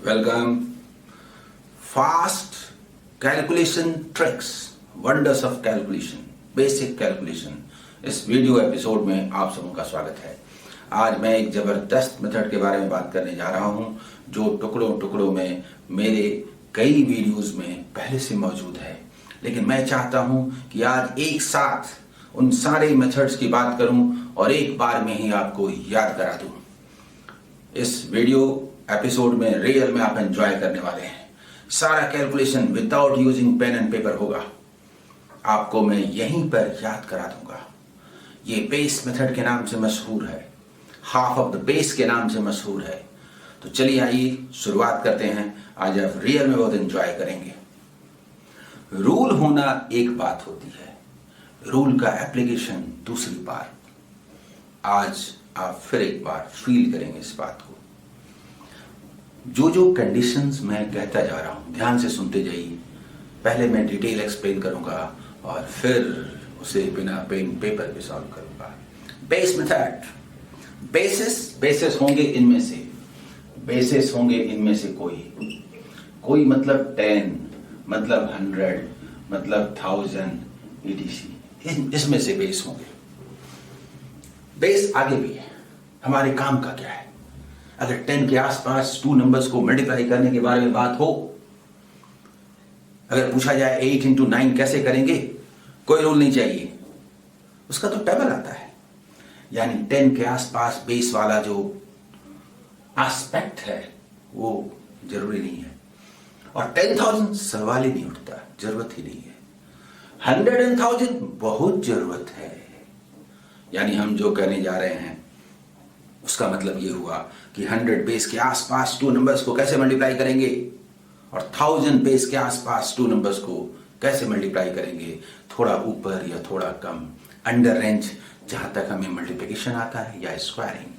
Welcome. Fast calculation tricks, wonders of calculation, basic calculation, इस video episode में आप सबों का स्वागत है। आज मैं एक जबरदस्त मेथड के बारे में बात करने जा रहा हूं जो टुकड़ों टुकड़ों में मेरे कई वीडियोस में पहले से मौजूद है, लेकिन मैं चाहता हूं कि आज एक साथ उन सारे मेथड्स की बात करूं और एक बार में ही आपको याद करा दूं। इस वीडियो एपिसोड में रियल में आप एंजॉय करने वाले हैं। सारा calculation without using pen and paper होगा, आपको मैं यहीं पर याद करा दूंगा। ये बेस मेथड के नाम से मशहूर है, हाफ ऑफ द बेस के नाम से मशहूर है। तो चलिए आइए शुरुआत करते हैं। आज आप रियल में बहुत एंजॉय करेंगे। रूल होना एक बात होती है, रूल का एप्लीकेशन दूसरी बार। आज आप फिर एक बार फील करेंगे इस बात को। जो जो कंडीशंस मैं कहता जा रहा हूं, ध्यान से सुनते जाइए। पहले मैं डिटेल एक्सप्लेन करूंगा और फिर उसे बिना पेन पेपर पे सॉल्व करूंगा। बेस मेथड, बेसिस होंगे इनमें से, बेसिस होंगे इनमें से कोई मतलब 10, मतलब 100, मतलब 1000 etc। इसमें से बेस होंगे। बेस आगे भी है, हमारे काम का क्या है। अगर 10 के आसपास 2 नंबर्स को मल्टीप्लाई करने के बारे में बात हो, अगर पूछा जाए 8 into 9 कैसे करेंगे, कोई रूल नहीं चाहिए, उसका तो टेबल आता है। यानी 10 के आसपास बेस वाला जो एस्पेक्ट है वो जरूरी नहीं है। और 10,000 सवाल ही नहीं उठता, जरूरत ही नहीं है। 100 and 1000 बहुत जरूरत है। यानी हम जो करने जा रहे हैं उसका मतलब ये हुआ कि 100 बेस के आसपास 2 नंबर्स को कैसे मल्टीप्लाई करेंगे और 1000 बेस के आसपास 2 नंबर्स को कैसे मल्टीप्लाई करेंगे। थोड़ा ऊपर या थोड़ा कम, अंडर रेंज, जहां तक हमें मल्टीप्लिकेशन आता है या स्क्वायरिंग।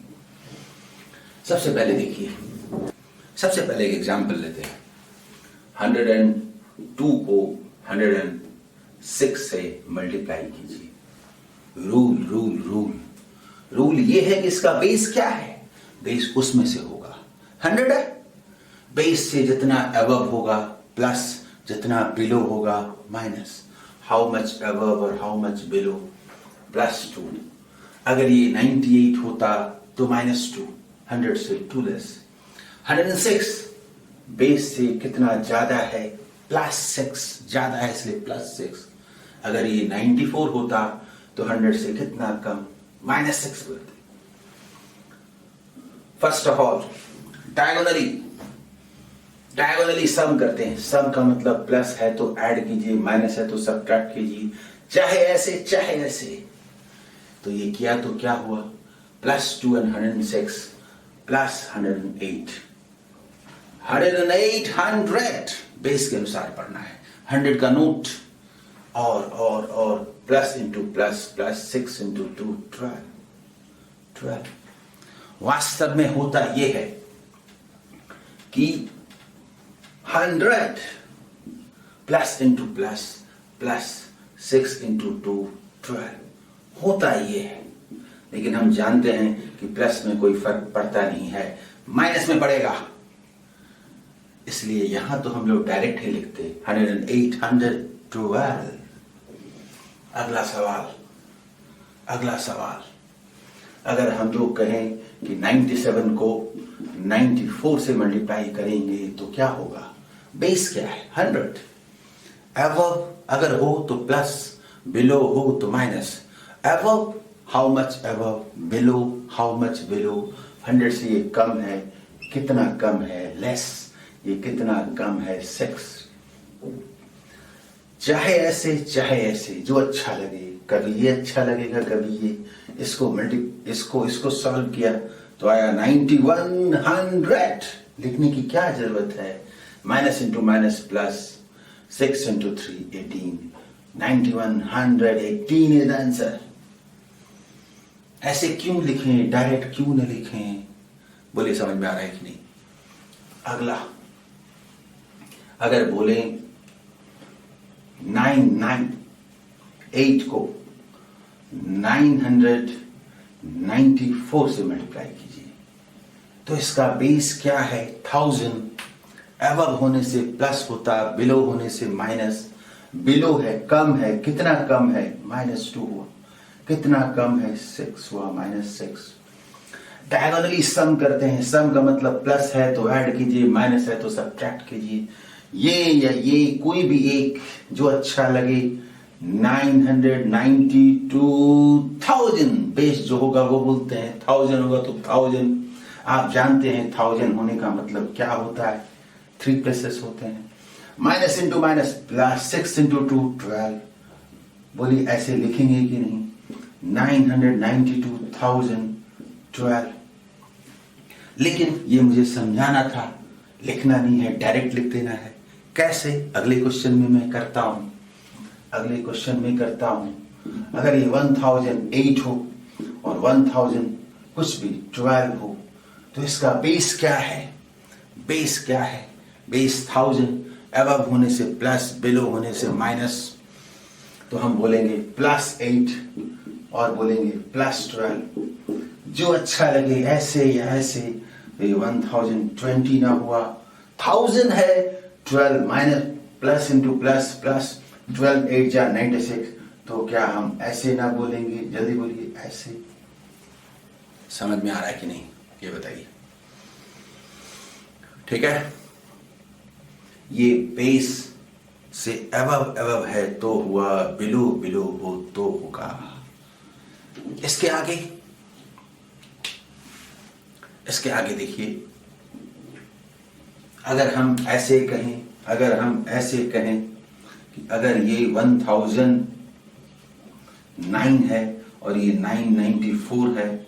सबसे पहले देखिए, सबसे पहले एक एग्जांपल लेते हैं। 102 को 106 से मल्टीप्लाई कीजिए। रूल ये है कि इसका बेस क्या है, बेस उसमें से होगा। 100 है, बेस से जितना अबव होगा प्लस, जितना बिलो होगा माइनस। हाउ मच अबव और हाउ मच बिलो, +2। अगर ये 98 होता तो -2, 100 से 2 लेस। 106 बेस से कितना ज्यादा है, +6, ज्यादा है इसलिए +6। अगर ये 94 होता तो 100 से कितना कम, -6 बोलते। फर्स्ट ऑफ ऑल डायगोनली सम करते हैं। सम का मतलब प्लस है तो ऐड कीजिए, माइनस है तो सब्ट्रैक्ट कीजिए, चाहे ऐसे चाहे ऐसे। तो ये किया तो क्या हुआ, +2 and 106 +108। 100 बेस के अनुसार पढ़ना है। 100 का नोट और प्लस इंटू प्लस, 6 into 2 12। वास्तव में होता यह है कि 100 प्लस इंटू प्लस 6 into 2 12 होता ये है। लेकिन हम जानते हैं कि प्लस में कोई फर्क पड़ता नहीं है, माइनस में पड़ेगा। इसलिए यहां तो हम लोग डायरेक्ट ही लिखते 108 112। अगला सवाल, अगर हम लोग कहें कि 97 को 94 से मल्टीप्लाई करेंगे तो क्या होगा। बेस क्या है, 100। अबव अगर हो तो प्लस, बिलो हो तो minus. Above, how much above, below, how much below. 100 से ये कम है, कितना कम है, लेस, ये कितना कम है, 6। चाहे ऐसे जो अच्छा लगे, कभी ये अच्छा लगेगा, कभी ये। इसको सॉल्व किया तो आया 9100। लिखने की क्या जरूरत है, minus into minus plus, 6 into 3 18। 9118 is answer. ऐसे क्यों लिखें, डायरेक्ट क्यों न लिखें, बोले समझ में आ रहा है कि नहीं। अगला, अगर बोले 998 को 994 से मल्टीप्लाई कीजिए तो इसका बेस क्या है, 1000 एबव होने से प्लस होता, बिलो होने से माइनस। बिलो है, कम है, कितना कम है, -2 हुआ। कितना कम है, 6 हुआ, -6। डायगोनली सम करते हैं, सम का मतलब प्लस है तो ऐड कीजिए, माइनस है तो सब्ट्रैक्ट कीजिए। ये या ये कोई भी एक जो अच्छा लगे। 992,000 बेस जो होगा वो बोलते हैं, 1000 होगा तो 1000। आप जानते हैं 1000 होने का मतलब क्या होता है, 3 प्लेसेस होते हैं। Minus into minus plus, 6 into 2 12। बोलिए ऐसे लिखेंगे कि नहीं, 992,012। लेकिन ये मुझे समझाना था, लिखना नहीं है, डायरेक्ट लिख देना है। कैसे, अगले क्वेश्चन में मैं करता हूं। अगले क्वेश्चन में करता हूं। अगर ये 1008 हो और 1000 कुछ भी 12 हो तो इसका बेस क्या है, बेस क्या है। बेस 1000, अबव होने से प्लस, बिलो होने से माइनस। तो हम बोलेंगे +8 और बोलेंगे +12। जो अच्छा लगे, ऐसे या ऐसे। 1020 ना हुआ, 1000 है, 12 minus plus into plus plus, 12 8 जा 96। तो क्या हम ऐसे ना बोलेंगे, जल्दी बोलिए, ऐसे। समझ में आ रहा है कि नहीं, ये बताइए। ठीक है, ये बेस से अबव है तो हुआ, बिलो बिलो हो तो होगा। इसके आगे, इसके आगे देखिए, अगर हम ऐसे कहें, अगर हम ऐसे कहें कि अगर ये 1009 है और ये 994 है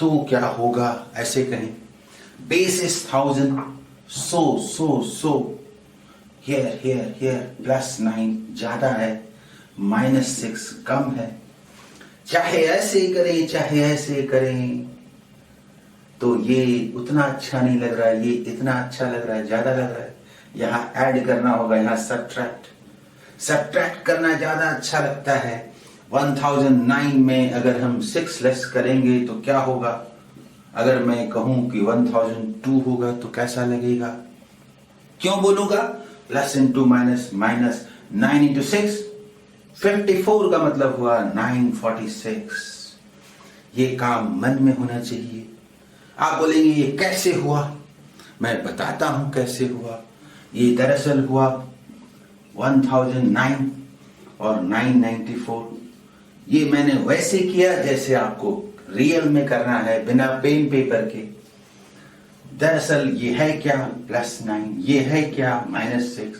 तो क्या होगा, ऐसे कहें। बेस इज 1000, सो here +9 ज्यादा है, -6 कम है। चाहे ऐसे करें चाहे ऐसे करें तो ये उतना अच्छा नहीं लग रहा है, ये इतना अच्छा लग रहा है, ज्यादा लग रहा है। यहां ऐड करना होगा, यहां सब्ट्रैक्ट करना ज्यादा अच्छा लगता है। 1009 में अगर हम 6 लेस करेंगे तो क्या होगा। अगर मैं कहूं कि 1002 होगा तो कैसा लगेगा, क्यों बोलूंगा, plus into minus, minus 9 into 6 54 का मतलब हुआ 946। ये काम मन में होना चाहिए। आप बोलेंगे ये कैसे हुआ, मैं बताता हूं कैसे हुआ। ये दरअसल हुआ 1009 और 994। ये मैंने वैसे किया जैसे आपको रियल में करना है, बिना पेन पेपर के। दरअसल ये है क्या, +9, ये है क्या, -6।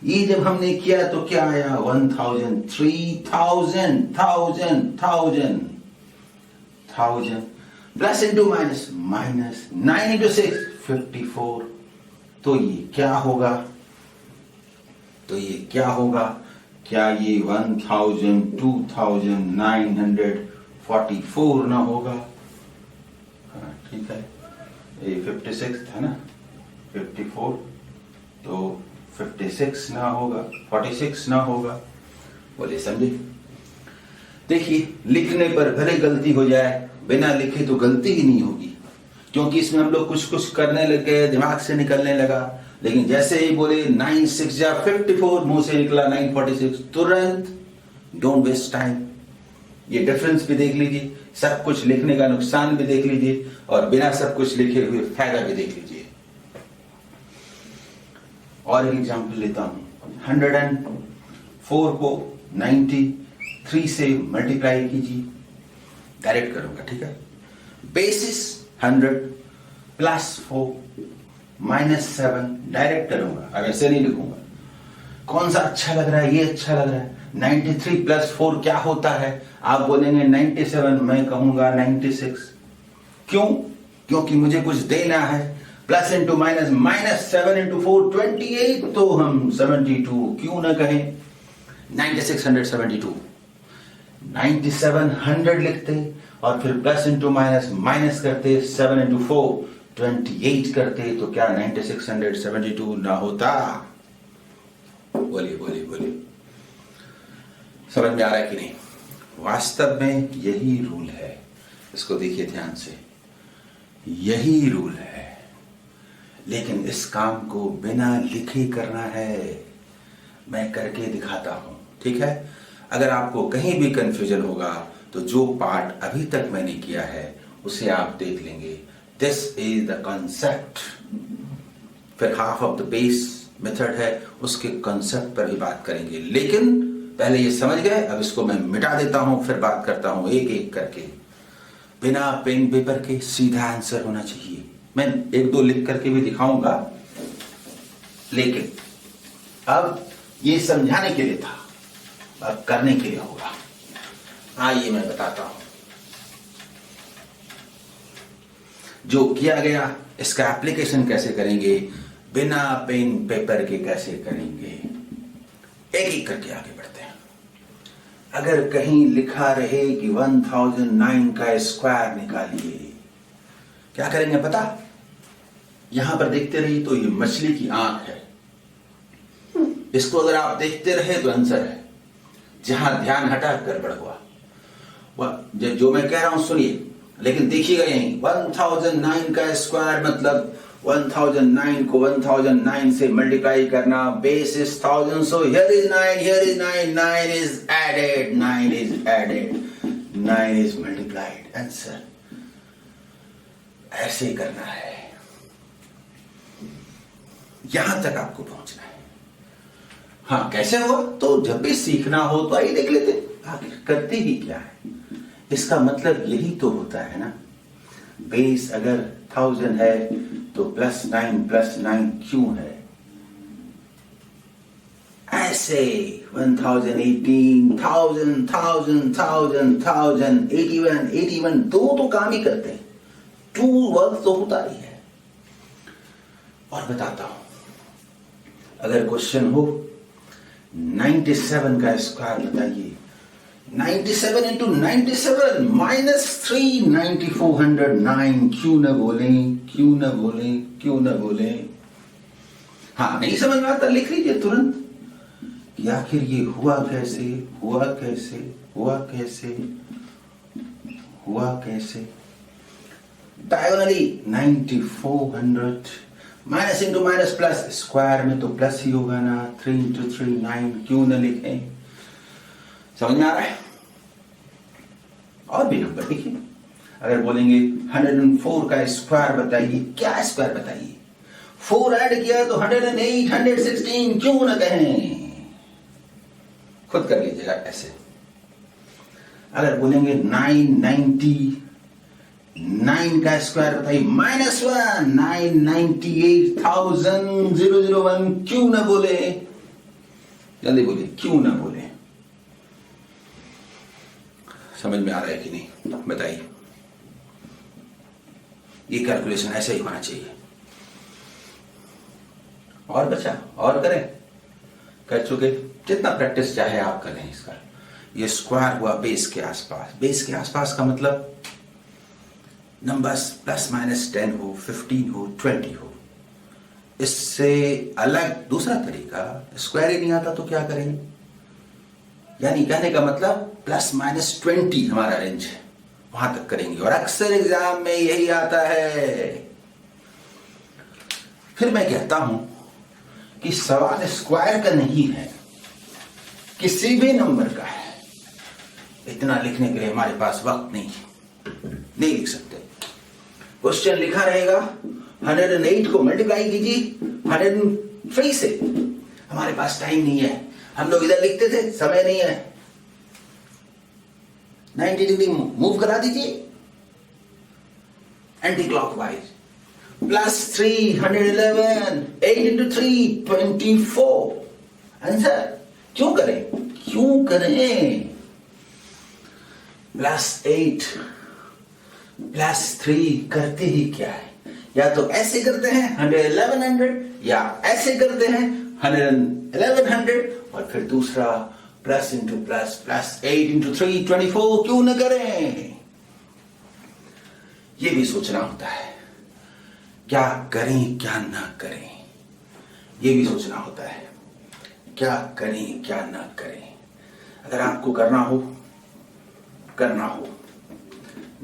ये जब हमने किया तो क्या आया, 1000, 3000, 1000 plus into minus, minus 9 into 6 54। तो ये क्या होगा, तो ये क्या होगा, क्या ये 1000 2944 ना होगा। हाँ ठीक है, ये 56 था ना, 54 तो 56 ना होगा, 46 ना होगा। बोले समझे। देखिए, लिखने पर भले गलती हो जाए, बिना लिखे तो गलती ही नहीं होगी, क्योंकि इसमें हम लोग कुछ कुछ करने लगे, दिमाग से निकलने लगा। लेकिन जैसे ही बोले 9 6 जा 54, मुंह से निकला 946, तुरंत। Don't waste time. ये डिफरेंस भी देख लीजिए, सब कुछ लिखने का नुकसान भी देख लीजिए और बिना सब कुछ लिखे हुए फायदा भी देख लीजिए। और एक एग्जांपल लेता हूं, 104 को 93 से मल्टीप्लाई कीजिए। डायरेक्ट करूंगा, ठीक है। बेसिस 100 +4 -7 डायरेक्ट करूंगा, अब ऐसे नहीं लिखूंगा। कौन सा अच्छा लग रहा है, ये अच्छा लग रहा है। 93 + 4 क्या होता है, आप बोलेंगे 97, मैं कहूंगा 96। क्यों, क्योंकि मुझे कुछ देना है। प्लस इंटू माइनस, -7 इंटू 4 28, तो हम 72 क्यों ना कहें। 96 100 72, 97 100 लिखते और फिर प्लस इंटू माइनस, माइनस करते, 7 इंटू 4 28 करते, तो क्या 96 100 72 ना होता। बोलिए बोलिए बोलिए, समझ में आ रहा है कि नहीं। वास्तव में यही रूल है, इसको देखिए ध्यान से, यही रूल है। लेकिन इस काम को बिना लिखे करना है। मैं करके दिखाता हूं, ठीक है। अगर आपको कहीं भी कंफ्यूजन होगा तो जो पार्ट अभी तक मैंने किया है उसे आप देख लेंगे। This is the concept. फिर half of the base method है, उसके कॉन्सेप्ट पर भी बात करेंगे। लेकिन पहले ये समझ गए, अब इसको मैं मिटा देता हूं, फिर बात करता हूं एक एक करके। बिना पेन पेपर के सीधा आंसर होना चाहिए। मैं एक दो लिख करके भी दिखाऊंगा, लेकिन अब ये समझाने के लिए था, अब करने के लिए होगा। आइए मैं बताता हूं जो किया गया, इसका एप्लीकेशन कैसे करेंगे, बिना पेन पेपर के कैसे करेंगे। एक एक करके आगे बढ़ते हैं। अगर कहीं लिखा रहे कि 1009 का स्क्वायर निकालिए, क्या करेंगे पता? यहां पर देखते रहिए तो ये मछली की आंख है, इसको अगर आप देखते रहे तो आंसर है। जहां ध्यान हटा गड़बड़ हुआ। जो मैं कह रहा हूं सुनिए, लेकिन देखिएगा यहीं 1009 का स्क्वायर मतलब 1009 को 1009 से मल्टीप्लाई करना, base is 1000, so here is 9, here is 9, 9 is added, 9 is added, 9 is multiplied. Answer ऐसे करना है, यहां तक आपको पहुंचना है। हाँ, कैसे हो? तो जब भी सीखना हो तो आइए देख लेते हैं। आखिर करते ही क्या है, इसका मतलब यही तो होता है ना। बेस अगर 1000 है तो +9 क्यों है? ऐसे 1018, 1000, 81 दो तो काम ही करते हैं, 2 वर्क तो होता ही है। और बताता हूं, अगर क्वेश्चन हो 97 का स्क्वायर बताइए, 97 into 97 -3 9409, क्यों न बोलें, क्यों न बोलें, क्यों न बोलें। हाँ, नहीं समझ में आता लिख लीजिए तुरंत कि आखिर ये हुआ कैसे, हुआ कैसे, हुआ कैसे, हुआ कैसे। Diagonally 9400 minus into minus plus, square में तो प्लस ही होगा ना। 3 into 3 9, क्यों न लिखें। समझ में आ रहा है? और भी नंबर देखिए, अगर बोलेंगे 104 का स्क्वायर बताइए, क्या स्क्वायर बताइए। 4 ऐड किया तो 108, 116 क्यों न कहें। खुद कर लीजिएगा ऐसे। अगर बोलेंगे 999 का स्क्वायर बताइए, -1 998,001 क्यों न बोले। जल्दी बोलिए, क्यों न बोले। समझ में आ रहा है कि नहीं बताइए। ये कैलकुलेशन ऐसे ही होना चाहिए। और बचा, और करें, कर चुके, जितना प्रैक्टिस चाहे आप करें इसका। ये स्क्वायर हुआ बेस के आसपास। बेस के आसपास का मतलब नंबर्स ±10 हो, 15 हो, 20 हो। इससे अलग दूसरा तरीका, स्क्वायर ही नहीं आता तो क्या करेंगे। यानी कहने का मतलब ±20 हमारा रेंज है, वहां तक करेंगे। और अक्सर एग्जाम में यही आता है। फिर मैं कहता हूं कि सवाल स्क्वायर का नहीं है, किसी भी नंबर का है। इतना लिखने के लिए हमारे पास वक्त नहीं लिख सकते। क्वेश्चन लिखा रहेगा 108 को मल्टीप्लाई कीजिए 103 से। हमारे पास टाइम नहीं है, हम लोग इधर लिखते थे, समय नहीं है। 90 डिग्री मूव करा दीजिए एंटी क्लॉकवाइज। +3 111, 8 into 3 24। आंसर क्यों करें, क्यों करें। +8 +3 करते ही क्या है, या तो ऐसे करते हैं 11100, या ऐसे करते हैं 11100, और फिर दूसरा प्लस इंटू प्लस, +8 into 3 24 क्यों न करें। ये भी सोचना होता है, क्या करें क्या ना करें। ये भी सोचना होता है, क्या करें क्या ना करें। अगर आपको करना हो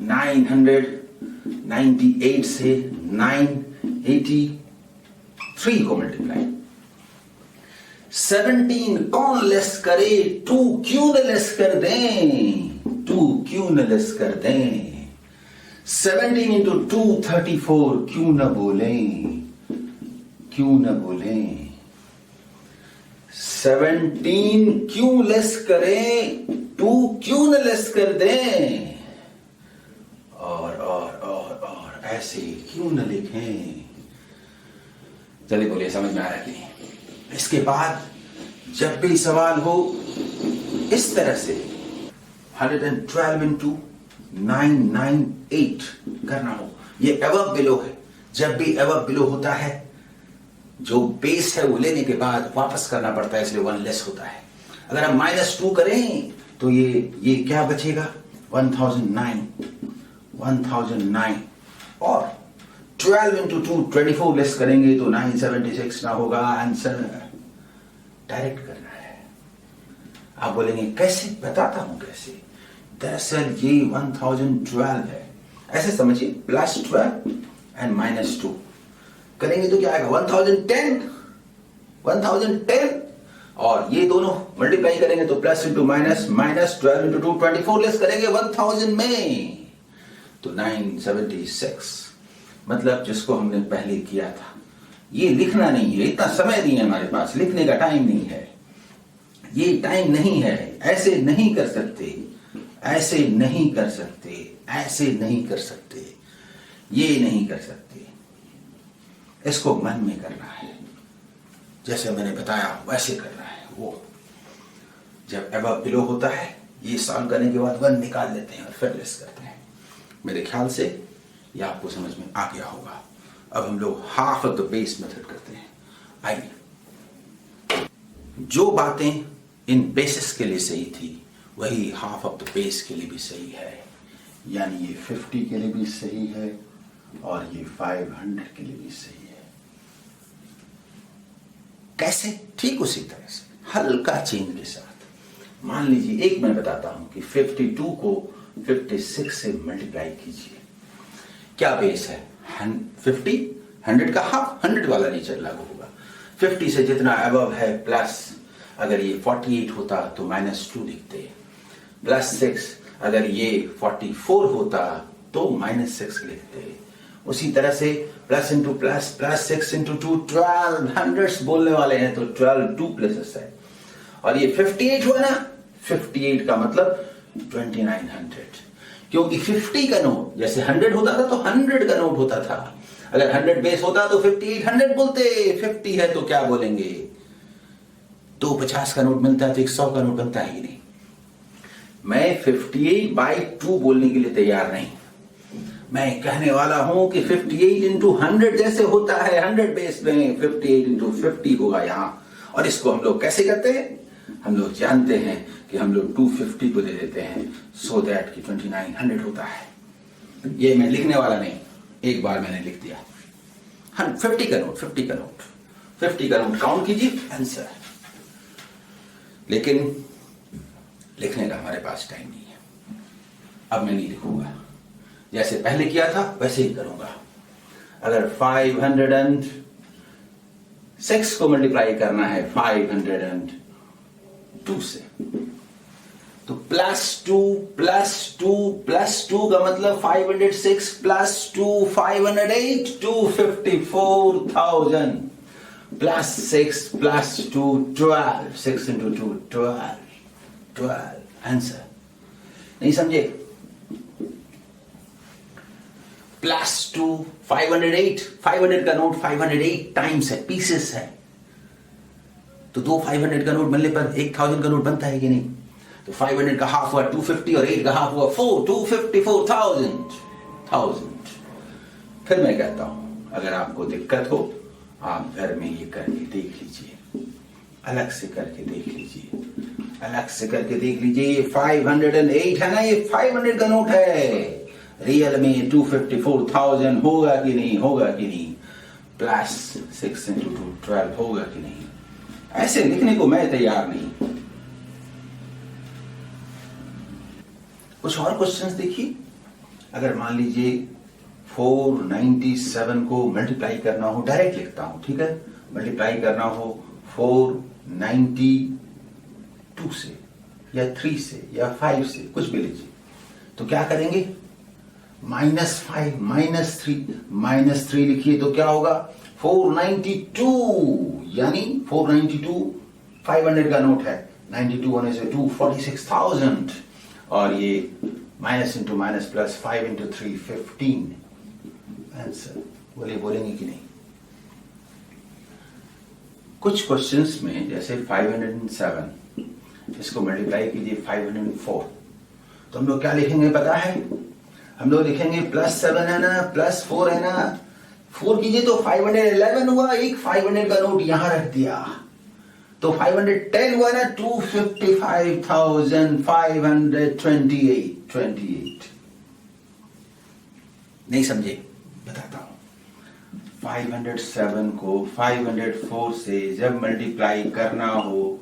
998 से 980 3 को मल्टीप्लाई। 17 कौन लेस करे, 2 क्यों न लेस कर दें, 2 क्यों न लेस कर दें। 17 इंटू 2 34, क्यों न बोलें, क्यों न बोलें। 17 क्यों लेस करें, 2 क्यों न लेस कर दें, और ऐसे क्यों न लिखें। चलिए बोलिए, समझ में आ रहा है कि नहीं। इसके बाद जब भी सवाल हो इस तरह से 112 इंटू 998 करना हो, ये अबव बिलो है। जब भी अबव बिलो होता है, जो बेस है वो लेने के बाद वापस करना पड़ता है, इसलिए 1 लेस होता है। अगर हम -2 करें तो ये क्या बचेगा, 1009 और 12 इंटू 2 24 लेस करेंगे तो 976 ना होगा। आंसर डायरेक्ट करना है। आप बोलेंगे कैसे, बताता हूं कैसे। दरअसल ये 1012 है, ऐसे समझिए, +12 एंड -2 करेंगे तो क्या आएगा, 1010 और ये दोनों मल्टीप्लाई करेंगे तो plus into minus, -12 into 2 24 less करेंगे 1000 में तो 976। मतलब जिसको हमने पहले किया था। ये लिखना नहीं है, इतना समय नहीं है हमारे पास, लिखने का टाइम नहीं है, ये टाइम नहीं है। ऐसे नहीं कर सकते, ऐसे नहीं कर सकते, ऐसे नहीं कर सकते, ये नहीं कर सकते। इसको मन में करना है, जैसे मैंने बताया वैसे करना है। वो जब अबव बिलो होता है, ये सॉल्व करने के बाद 1 निकाल लेते हैं और फिर लेस करते हैं। मेरे ख्याल से ये आपको समझ में आ गया होगा। अब हम लोग half of the base method करते हैं। आइए, जो बातें इन बेसिस के लिए सही थी वही हाफ ऑफ द बेस के लिए भी सही है। यानी ये 50 के लिए भी सही है और ये 500 के लिए भी सही है। कैसे? ठीक उसी तरह से, हल्का चेंज के साथ। मान लीजिए एक मैं बताता हूं कि 52 को 56 से मल्टीप्लाई कीजिए। क्या बेस है, 50, 100 का हाफ, 100 वाला नेचर लागू होगा। 50 से जितना अबव है प्लस, अगर ये 48 होता तो -2 लिखते, +6 अगर ये 44 होता तो -6 लिखते। उसी तरह से plus into plus, +6 into 2 12, hundreds बोलने वाले हैं तो 12 2 प्लसेस है। और ये 58 हुआ ना, 58 का मतलब 2900, क्योंकि 50 का नोट जैसे 100 होता था तो 100 का नोट होता था। अगर 100 बेस होता तो 58 100 बोलते, 50 है तो क्या बोलेंगे, 250 का नोट मिलता है तो 100 का नोट बनता है ही नहीं। मैं 58/2 बोलने के लिए तैयार नहीं, मैं कहने वाला हूं कि 58 इंटू 100 जैसे होता है 100 बेस में, 58 इंटू 50 होगा यहां। और इसको हम लोग कैसे करते हैं, हम लोग जानते हैं कि हम लोग 250 को दे देते हैं, सो दैट कि 2900 होता है। ये मैं लिखने वाला नहीं, एक बार मैंने लिख दिया। 50 का नोट, 50 का नोट, 50 का नोट काउंट कीजिए, आंसर। लेकिन लिखने का हमारे पास टाइम नहीं है, अब मैं नहीं लिखूंगा, जैसे पहले किया था वैसे ही करूंगा। अगर 506 को मल्टीप्लाई करना है 502 से, तो +2 का मतलब 506 +2 508, 254,000 +6 +2 12, 6 into 2 12 आंसर। नहीं समझे? +2 508, 500 का नोट 508 टाइम्स है, पीसेस है, तो 2 500 का नोट बनने पर 1000 का नोट बनता है कि नहीं? तो 500 का हाफ हुआ 250 और 8 का हाफ हुआ 4, 254,000। फिर मैं कहता हूं, अगर आपको दिक्कत हो आप घर में ये करके देख लीजिए, अलग से करके देख लीजिए, अलग से करके देख लीजिए। ये 508 है ना, ये 500 का नोट है। रियल में 254,000 होगा कि नहीं, होगा कि नहीं, +6 into 2 12 होगा कि नहीं। ऐसे लिखने को मैं तैयार नहीं। कुछ और क्वेश्चंस देखिए। अगर मान लीजिए 497 को मल्टीप्लाई करना हो, डायरेक्ट लिखता हूं, ठीक है, मल्टीप्लाई करना हो 492 से या 3 से या 5 से, कुछ भी लीजिए, तो क्या करेंगे? -5 -3 लिखिए तो क्या होगा? 492, यानी 492 500 का नोट है, 92 होने से 246,000, और ये minus into minus plus 5 into 3 15 answer. बोलेंगे कि नहीं? कुछ क्वेश्चंस में जैसे 507, इसको मल्टीप्लाई कीजिए 504, तो हम लोग क्या लिखेंगे पता है? हम लोग लिखेंगे +7 है ना, +4 है ना, 4 कीजिए तो 511 हुआ, एक 500 का नोट यहां रख दिया, तो 510 हुआ ना, 255,528 नहीं समझे? बताता हूं। 507 को 504 से जब मल्टीप्लाई करना हो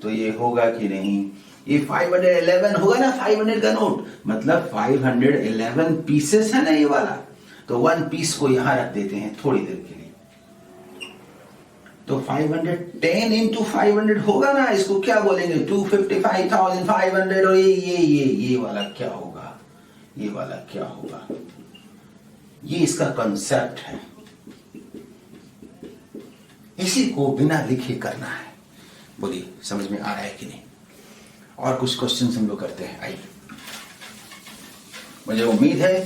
तो ये होगा कि नहीं? ये 511 होगा ना, 500 का नोट, मतलब 511 पीसेस है ना ये वाला, तो 1 पीस को यहां रख देते हैं थोड़ी देर के लिए, तो 510 इंटू 500 होगा ना, इसको क्या बोलेंगे? 255,500, और ये वाला क्या होगा? ये वाला क्या होगा? ये इसका कंसेप्ट है, इसी को बिना लिखे करना है। बोलिए समझ में आ रहा है कि नहीं? और कुछ क्वेश्चंस हम लोग करते हैं, आइए। मुझे उम्मीद है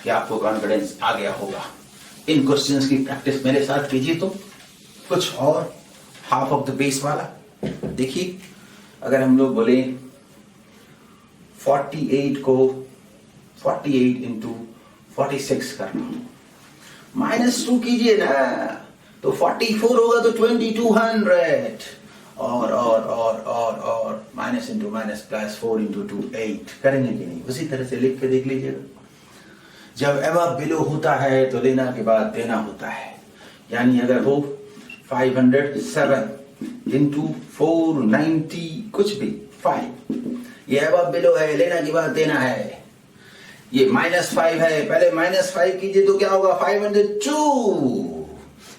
कि आपको कॉन्फिडेंस आ गया होगा। इन क्वेश्चंस की प्रैक्टिस मेरे साथ कीजिए तो कुछ और हाफ ऑफ द बेस वाला देखिए। अगर हम लोग बोले 48 को 48 इंटू 46 करना, -2 कीजिए ना, तो 44 होगा तो 2200, और minus into minus plus 4 into 2 8 करेंगे कि नहीं? उसी तरह से लिख के देख लीजिएगा। जब एबव बिलो होता है तो लेना के बाद देना होता है, यानी अगर हो 507 इंटू 490 कुछ भी 5, ये एबव बिलो है, लेना के बाद देना है। ये -5 है, पहले -5 कीजिए तो क्या होगा? 502,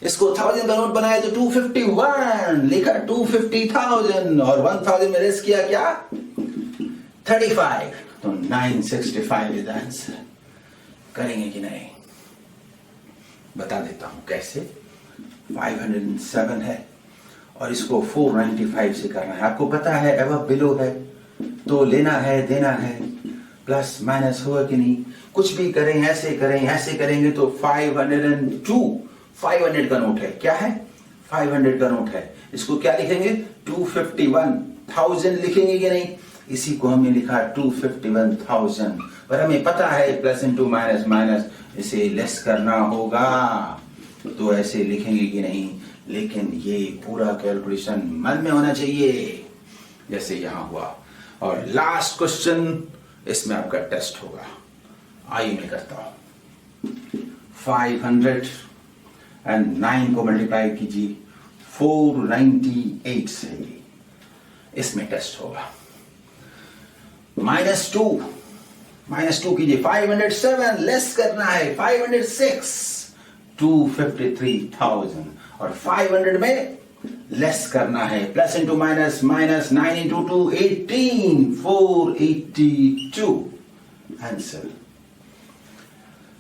इसको 1000 का नोट बनाया तो 251, लिखा 250,000, और 1000 में रेस किया क्या? 35, तो 965 इज आंसर। करेंगे कि नहीं? बता देता हूं कैसे। 507 है और इसको 495 से करना है। आपको पता है एबव बिलो है तो लेना है देना है, प्लस माइनस हुआ कि नहीं? कुछ भी करें, ऐसे करें, ऐसे करेंगे तो 502 500 का नोट है। क्या है? 500 का नोट है। इसको क्या लिखेंगे? 251,000 लिखेंगे कि नहीं? इसी को हमने लिखा 251,000, पर हमें पता है प्लस इंटू माइनस माइनस इसे लेस करना होगा, तो ऐसे लिखेंगे कि नहीं? लेकिन ये पूरा कैलकुलेशन मन में होना चाहिए जैसे यहां हुआ। और लास्ट क्वेश्चन, इसमें आपका टेस्ट होगा। आइए मैं करता हूं। 509 को मल्टीप्लाई कीजिए 498 से, इसमें टेस्ट होगा। -2 कीजिए 507, लेस करना है 506, 253,000, और 500 में लेस करना है, plus into minus minus 9 into 2 18, 482 answer.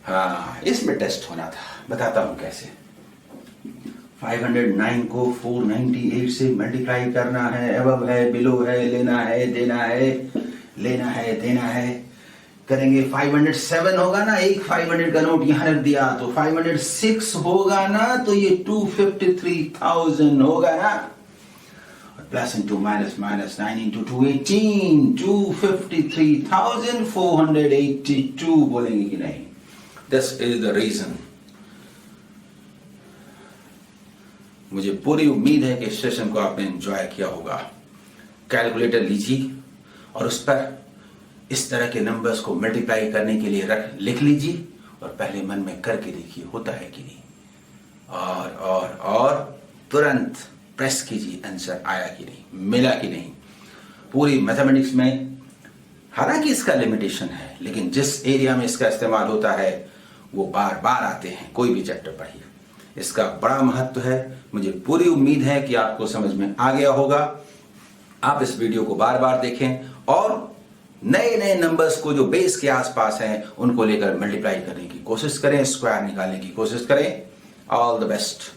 हाँ, इसमें टेस्ट होना था, बताता हूं कैसे। 509 को 498 से मल्टीप्लाई करना है, अबव है, बिलो है, लेना है, देना है, लेना है, देना है, करेंगे। 507 होगा ना, एक 500 का नोट यहां रख दिया, तो 506 होगा ना, तो ये 253,000 होगा ना, plus into minus minus 9 into 2 18, 253,482 बोलेंगे कि नहीं? This is the reason. मुझे पूरी उम्मीद है कि इस सेशन को आपने एंजॉय किया होगा। कैलकुलेटर लीजिए और उस पर इस तरह के नंबर्स को मल्टीप्लाई करने के लिए लिख लीजिए और पहले मन में करके देखिए होता है कि नहीं, और तुरंत प्रेस कीजिए आंसर आया कि नहीं, मिला कि नहीं। पूरी मैथमेटिक्स में हालांकि इसका लिमिटेशन है, लेकिन जिस एरिया में इसका इस्तेमाल होता है वो बार बार आते हैं। कोई भी चैप्टर पढ़िए, इसका बड़ा महत्व है। मुझे पूरी उम्मीद है कि आपको समझ में आ गया होगा। आप इस वीडियो को बार बार देखें और नए नए नंबर्स को जो बेस के आसपास हैं उनको लेकर मल्टीप्लाई करने की कोशिश करें, स्क्वायर निकालने की कोशिश करें। All the best.